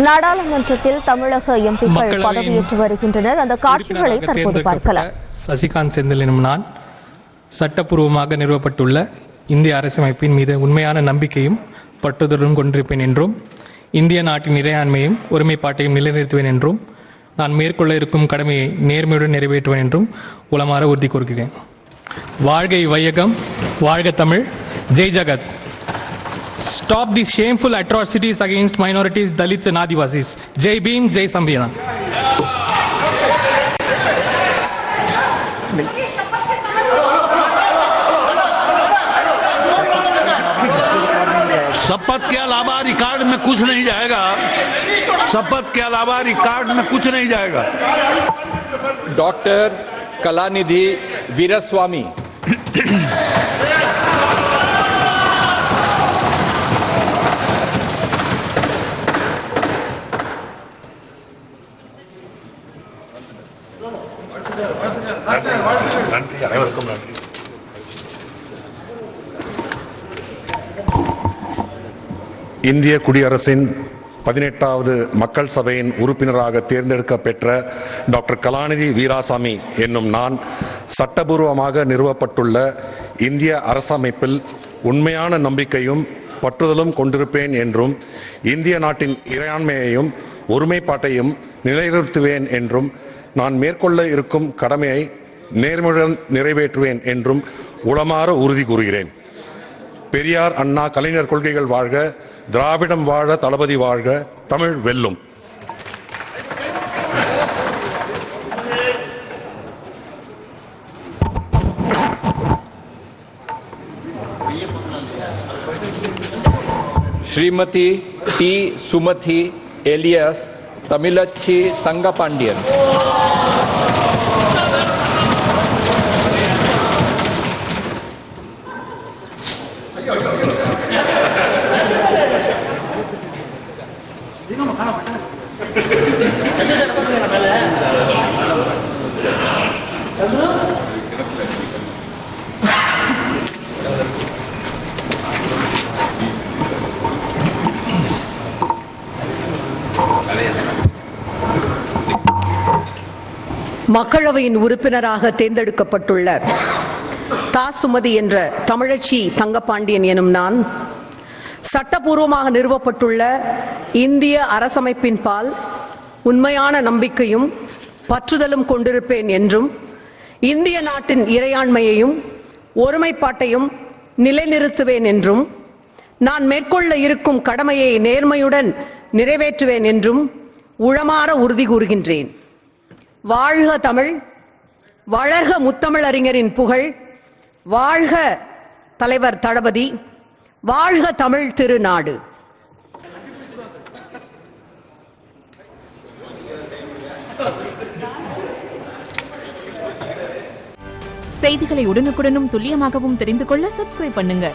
நாடாளுமன்றத்தில் தமிழக எம்பிக்கள் பதவியேற்று வருகின்றனர். அந்த காட்சிகளை தற்போது பார்க்கலாம். சசிகாந்த் செந்தில் எனும் நான் சட்டப்பூர்வமாக நிறுவப்பட்டுள்ள இந்திய அரசமைப்பின் மீது உண்மையான நம்பிக்கையும் பற்றுதலும் கொண்டிருப்பேன் என்றும் இந்திய நாட்டின் இறையாண்மையும் ஒருமைப்பாட்டையும் நிலைநிறுத்துவேன் என்றும் நான் மேற்கொள்ள இருக்கும் கடமையை நேர்மையுடன் நிறைவேற்றுவேன் என்றும் உளமாற உறுதி கூறுகிறேன். வாழ்க வையகம், வாழ்க தமிழ், ஜெய் ஜகத். Stop these shameful atrocities against minorities, Dalits and Adivasis. Jai Bhim, Jai Samvidhan. शपथ के अलावा रिकॉर्ड में कुछ नहीं जाएगा. शपथ के अलावा रिकॉर्ड में कुछ नहीं जाएगा. डॉक्टर कलानिधि वीरस्वामी. இந்திய குடியரசின் 18வது மக்கள் சபையின் உறுப்பினராக தேர்ந்தெடுக்கப்பெற்ற டாக்டர் கலாநிதி வீராசாமி என்னும் நான் சட்டபூர்வமாக நிறுவப்பட்டுள்ள இந்திய அரசமைப்பில் உண்மையான நம்பிக்கையும் பற்றுதலும் கொண்டிருப்பேன் என்றும் இந்திய நாட்டின் இறையாண்மையையும் ஒருமைப்பாட்டையும் நிலைநிறுத்துவேன் என்றும் நான் மேற்கொள்ள இருக்கும் கடமையை நேர்மையுடன் நிறைவேற்றுவேன் என்றும் உளமாற உறுதி கூறுகிறேன். பெரியார், அண்ணா, கலைஞர் கொள்கைகள் வாழ்க, திராவிடம் வாழ, தளபதி வாழ்க, தமிழ் வெல்லும். Shrimati T Sumathi alias Thamizhachi Thangapandian. மக்களவையின் உறுப்பினராக தேர்ந்தெடுக்கப்பட்டுள்ள தா சுமதி என்ற தமிழச்சி தங்கப்பாண்டியன் எனும் நான் சட்டபூர்வமாக நிறுவப்பட்டுள்ள இந்திய அரசமைப்பின் பால் உண்மையான நம்பிக்கையும் பற்றுதலும் கொண்டிருப்பேன் என்றும் இந்திய நாட்டின் இறையாண்மையையும் ஒருமைப்பாட்டையும் நிலைநிறுத்துவேன் என்றும் நான் மேற்கொள்ள இருக்கும் கடமையை நேர்மையுடன் நிறைவேற்றுவேன் என்றும் உளமாற உறுதி கூறுகின்றேன். வாழ்க தமிழ், வளர்க முத்தமிழறிஞரின் புகழ், வாழ்க தலைவர் தளபதி, வாழ்க தமிழ் திருநாடு. செய்திகளை உடனுக்குடனும் துல்லியமாகவும் தெரிந்து கொள்ள சப்ஸ்கிரைப் பண்ணுங்க.